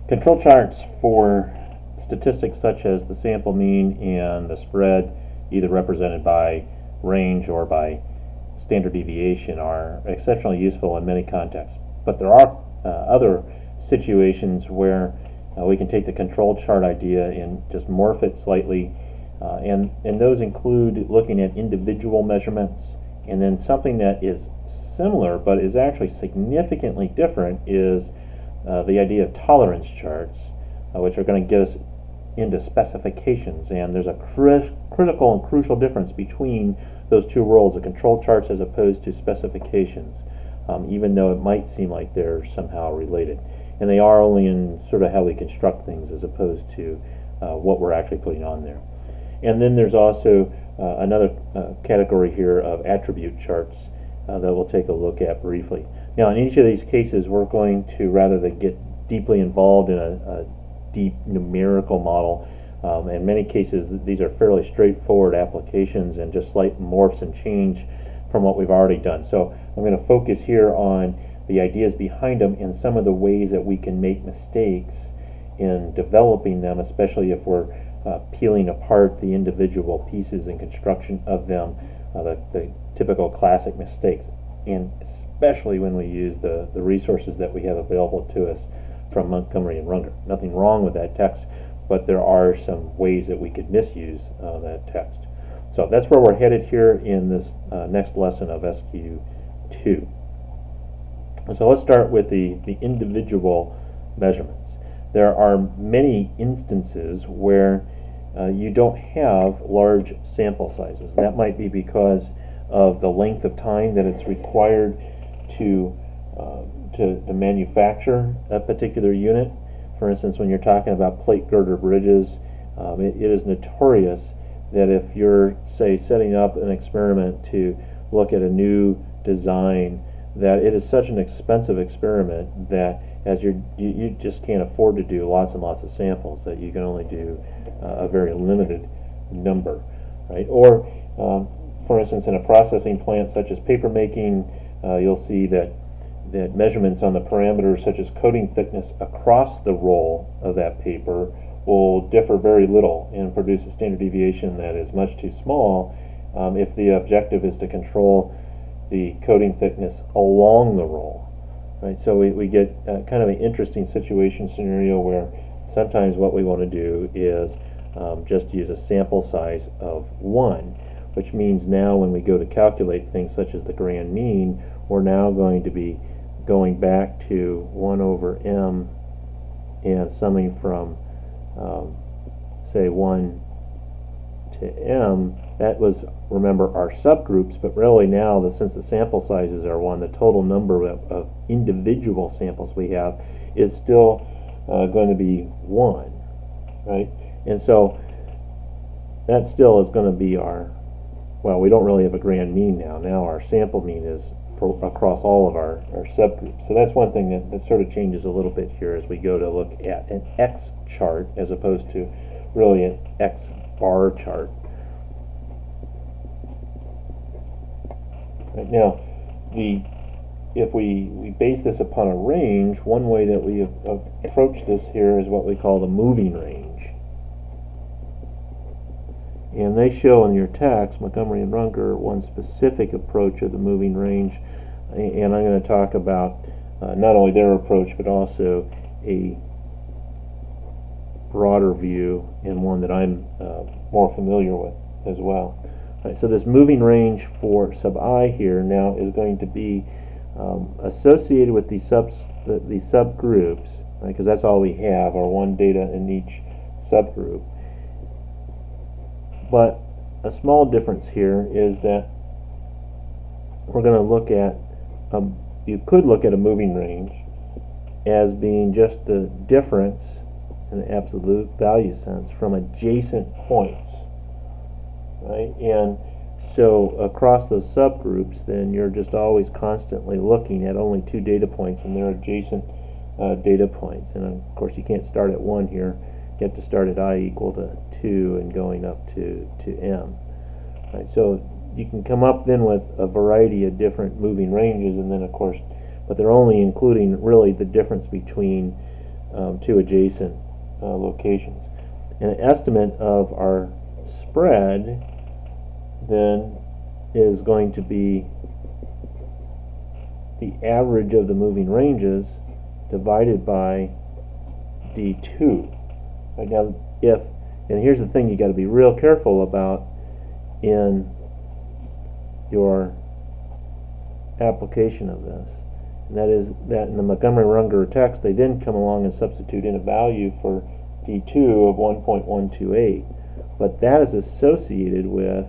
Control charts for statistics such as the sample mean and the spread, either represented by range or by standard deviation, are exceptionally useful in many contexts. But there are other situations where we can take the control chart idea and just morph it slightly, and those include looking at individual measurements, and then something that is similar but is actually significantly different is the idea of tolerance charts, which are going to get us into specifications. And there's a critical and crucial difference between those two roles, the control charts as opposed to specifications, even though it might seem like they're somehow related. And they are only in sort of how we construct things as opposed to what we're actually putting on there. And then there's also another category here of attribute charts that we'll take a look at briefly. Now, in each of these cases, we're going to, rather than get deeply involved in a deep numerical model, in many cases these are fairly straightforward applications and just slight morphs and change from what we've already done. So I'm going to focus here on the ideas behind them and some of the ways that we can make mistakes in developing them, especially if we're peeling apart the individual pieces and construction of them, the typical classic mistakes, and especially when we use the resources that we have available to us from Montgomery and Runger. Nothing wrong with that text, but there are some ways that we could misuse that text. So that's where we're headed here in this next lesson of SQ2. So let's start with the individual measurements. There are many instances where you don't have large sample sizes. That might be because of the length of time that it's required to manufacture a particular unit. For instance, when you're talking about plate girder bridges, it is notorious that if you're, say, setting up an experiment to look at a new design, that it is such an expensive experiment that as you just can't afford to do lots and lots of samples, that you can only do a very limited number, right? Or for instance, in a processing plant such as paper making, you'll see that measurements on the parameters such as coating thickness across the roll of that paper will differ very little and produce a standard deviation that is much too small if the objective is to control the coating thickness along the roll. Right? So we get kind of an interesting situation scenario where sometimes what we want to do is just use a sample size of 1, which means now when we go to calculate things such as the grand mean, we're now going to be going back to 1 over m and summing from say 1 to m. That was, remember, our subgroups, but really now, since the sample sizes are 1, the total number of individual samples we have is still going to be 1, right? And so that still is going to be our, well, we don't really have a grand mean now. Now our sample mean is across all of our subgroups. So that's one thing that sort of changes a little bit here as we go to look at an X chart as opposed to really an X bar chart. Right now, if we base this upon a range, one way that we approach this here is what we call the moving range. And they show in your text, Montgomery and Runger, one specific approach of the moving range. And I'm going to talk about not only their approach, but also a broader view and one that I'm more familiar with as well. Right, so this moving range for sub I here now is going to be associated with these subgroups, because that's all we have, are one data in each subgroup. But a small difference here is that we're going to look at, you could look at a moving range as being just the difference in the absolute value sense from adjacent points, right? And so across those subgroups, then you're just always constantly looking at only 2 data points and their adjacent data points. And of course you can't start at 1 here. You have to start at I equal to 2 and going up to m. Right, so you can come up then with a variety of different moving ranges, and then of course, but they're only including really the difference between two adjacent locations. And an estimate of our spread then is going to be the average of the moving ranges divided by D2. Right now, and here's the thing you got to be real careful about in your application of this, and that is that in the Montgomery-Wungerer text they then come along and substitute in a value for D2 of 1.128, but that is associated with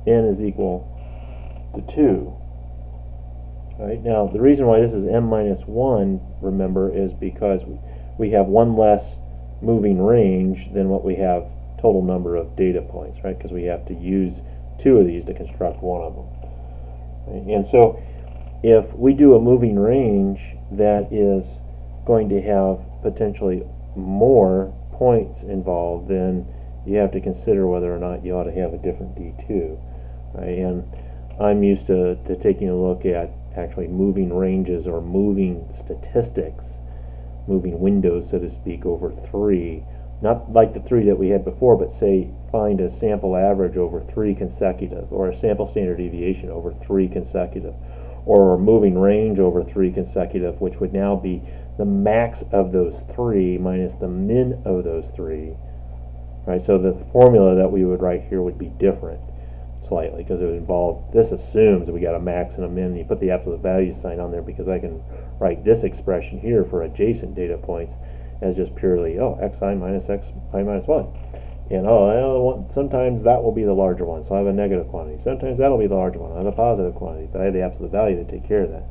n is equal to 2. Right, now the reason why this is m minus 1, remember, is because we have one less moving range than what we have total number of data points, right? Because we have to use two of these to construct one of them. Right? And so if we do a moving range that is going to have potentially more points involved, then you have to consider whether or not you ought to have a different D2. Right? And I'm used to taking a look at actually moving ranges or moving statistics, moving windows, so to speak, over 3. Not like the 3 that we had before, but say find a sample average over 3 consecutive, or a sample standard deviation over 3 consecutive, or a moving range over 3 consecutive, which would now be the max of those 3 minus the min of those 3. Right? So the formula that we would write here would be different slightly, because it would involve, this assumes that we got a max and a min, and you put the absolute value sign on there, because I can write this expression here for adjacent data points as just purely, xi minus xi minus 1. And sometimes that will be the larger one, so I have a negative quantity. Sometimes that'll be the larger one, I have a positive quantity, but I have the absolute value to take care of that.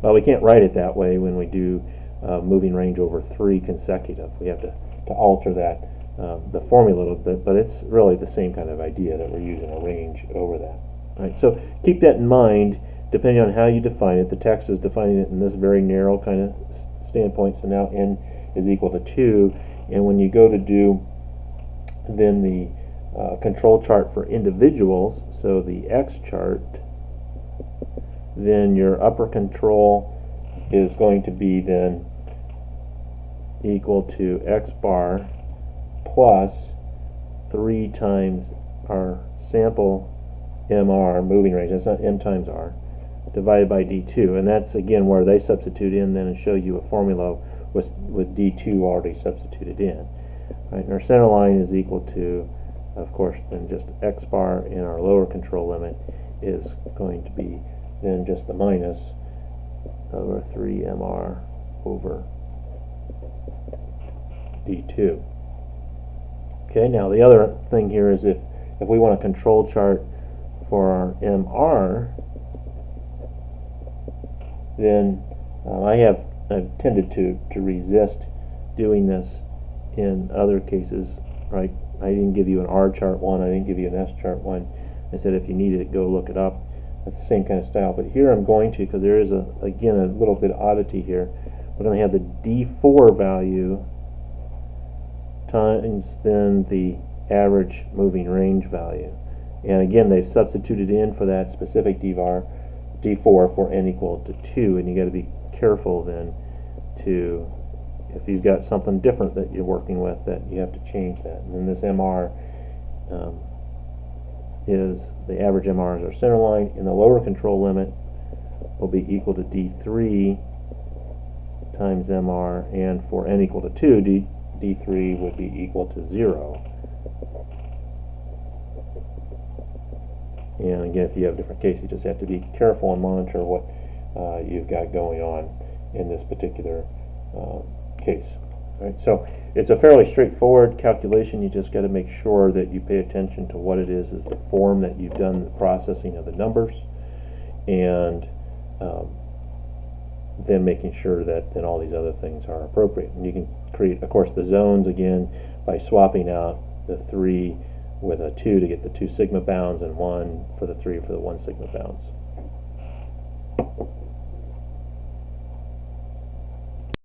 Well, we can't write it that way when we do moving range over 3 consecutive. We have to alter that, the formula a little bit, but it's really the same kind of idea that we're using a range over that. Right, so keep that in mind, depending on how you define it. The text is defining it in this very narrow kind of standpoint, so now n is equal to 2, and when you go to do then the control chart for individuals, so the X chart, then your upper control is going to be then equal to X bar plus 3 times our sample MR, moving range, that's not M times R, divided by D2, and that's again where they substitute in then and show you a formula with D2 already substituted in. Right, and our center line is equal to, of course, then just X bar, and our lower control limit is going to be then just the minus over 3MR over D2. Okay, now the other thing here is if we want a control chart for our MR, then I've tended to resist doing this in other cases, right? I didn't give you an R chart one, I didn't give you an S chart one. I said if you needed it, go look it up. It's the same kind of style, but here I'm going to, because there is again a little bit of oddity here. We're going to have the D4 value times then the average moving range value, and again they've substituted in for that specific D4 for n equal to 2, and you got to be careful then to, if you've got something different that you're working with, that you have to change that. And then this MR is the average MR is our center line, and the lower control limit will be equal to D3 times MR, and for n equal to 2, D3 would be equal to 0. And again, if you have a different case, you just have to be careful and monitor what you've got going on in this particular case. Right? So it's a fairly straightforward calculation. You just got to make sure that you pay attention to what it is the form that you've done the processing of the numbers, and then making sure that then all these other things are appropriate. And you can create, of course, the zones again by swapping out the 3 with a 2 to get the 2 sigma bounds, and 1 for the 3 for the 1 sigma bounds.